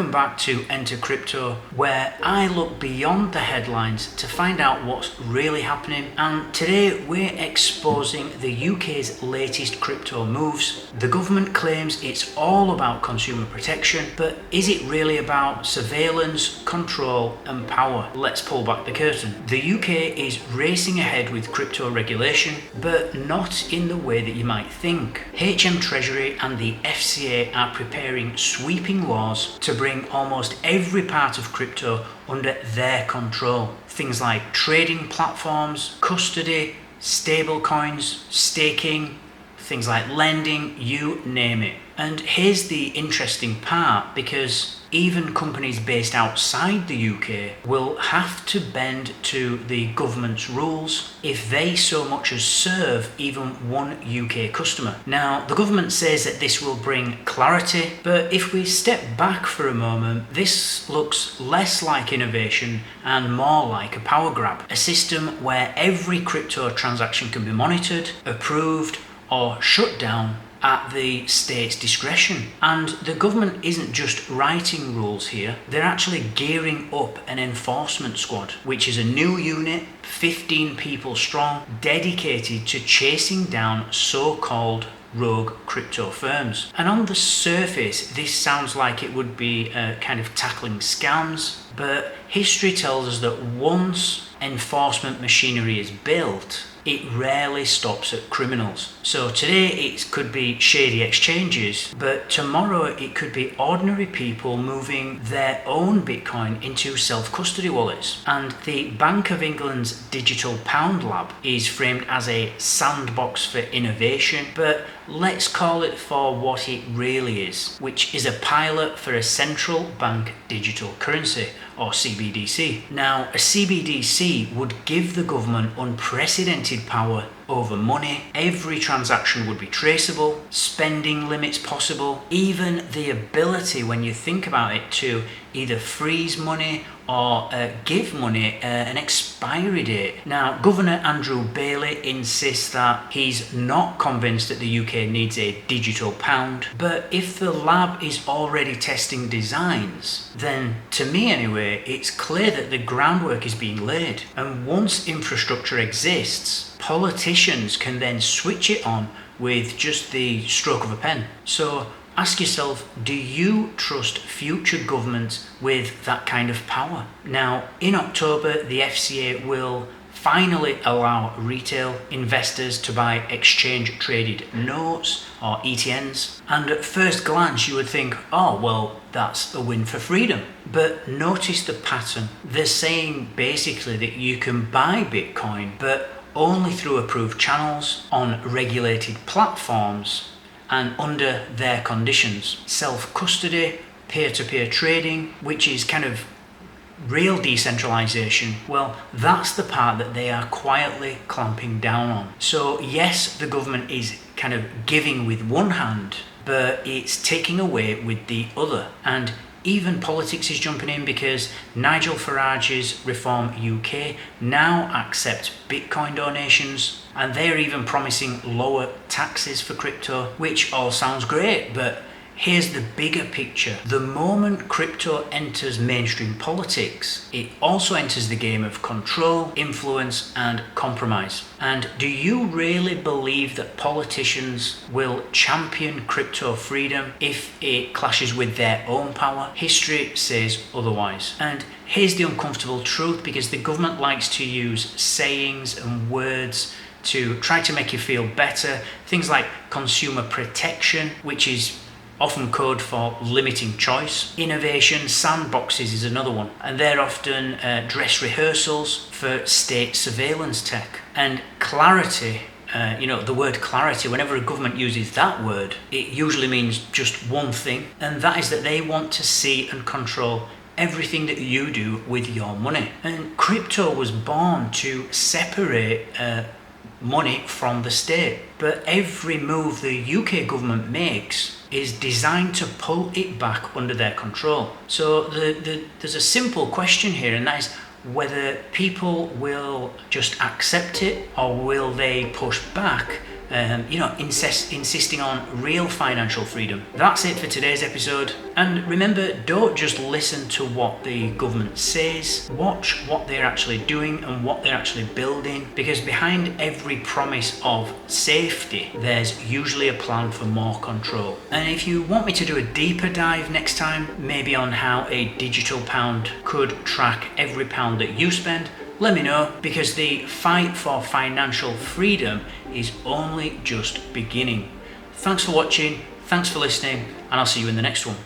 Welcome back to Enter Crypto, where I look beyond the headlines to find out what's really happening. And today we're exposing the UK's latest crypto moves. The government claims it's all about consumer protection, but is it really about surveillance, control and power? Let's pull back the curtain. The UK is racing ahead with crypto regulation, but not in the way that you might think. HM Treasury and the FCA are preparing sweeping laws to bring almost every part of crypto under their control. Things like trading platforms, custody, stablecoins, staking, things like lending, you name it. And here's the interesting part, because even companies based outside the UK will have to bend to the government's rules if they so much as serve even one UK customer. Now, the government says that this will bring clarity, but if we step back for a moment, this looks less like innovation and more like a power grab. A system where every crypto transaction can be monitored, approved, or shut down at the state's discretion. And the government isn't just writing rules here, they're actually gearing up an enforcement squad, which is a new unit, 15 people strong, dedicated to chasing down so-called rogue crypto firms. And on the surface, this sounds like it would be kind of tackling scams, but history tells us that once enforcement machinery is built, it rarely stops at criminals. So today it could be shady exchanges, but tomorrow it could be ordinary people moving their own Bitcoin into self-custody wallets. And the Bank of England's Digital Pound Lab is framed as a sandbox for innovation, but let's call it for what it really is, which is a pilot for a central bank digital currency, or CBDC. Now, a CBDC would give the government unprecedented power over money. Every transaction would be traceable, spending limits possible, even the ability, when you think about it, to either freeze money or give money an expiry date. Now, Governor Andrew Bailey insists that he's not convinced that the UK needs a digital pound, but if the lab is already testing designs, then to me anyway, it's clear that the groundwork is being laid. And once infrastructure exists, politicians can then switch it on with just the stroke of a pen. So ask yourself, do you trust future governments with that kind of power? Now, in October, the FCA will finally allow retail investors to buy exchange-traded notes, or ETNs. And at first glance, you would think, oh, well, that's a win for freedom. But notice the pattern. They're saying basically that you can buy Bitcoin, but only through approved channels, on regulated platforms, and under their conditions. Self-custody, peer-to-peer trading, which is kind of real decentralization, well, that's the part that they are quietly clamping down on. So yes, the government is kind of giving with one hand, but it's taking away with the other. And even politics is jumping in, because Nigel Farage's Reform UK now accept Bitcoin donations, and they're even promising lower taxes for crypto, which all sounds great, but here's the bigger picture. The moment crypto enters mainstream politics, it also enters the game of control, influence, and compromise. And do you really believe that politicians will champion crypto freedom if it clashes with their own power? History says otherwise. And here's the uncomfortable truth, because the government likes to use sayings and words to try to make you feel better. Things like consumer protection, which is often code for limiting choice. Innovation sandboxes is another one, and they're often dress rehearsals for state surveillance tech. And clarity, the word clarity, whenever a government uses that word, it usually means just one thing, and that is that they want to see and control everything that you do with your money. And crypto was born to separate money from the state, but every move the UK government makes is designed to pull it back under their control. So there's a simple question here, and that is whether people will just accept it, or will they push back insisting on real financial freedom. That's it for today's episode. And remember, don't just listen to what the government says, watch what they're actually doing and what they're actually building, because behind every promise of safety, there's usually a plan for more control. And if you want me to do a deeper dive next time, maybe on how a digital pound could track every pound that you spend, let me know, because the fight for financial freedom is only just beginning. Thanks for watching, thanks for listening, and I'll see you in the next one.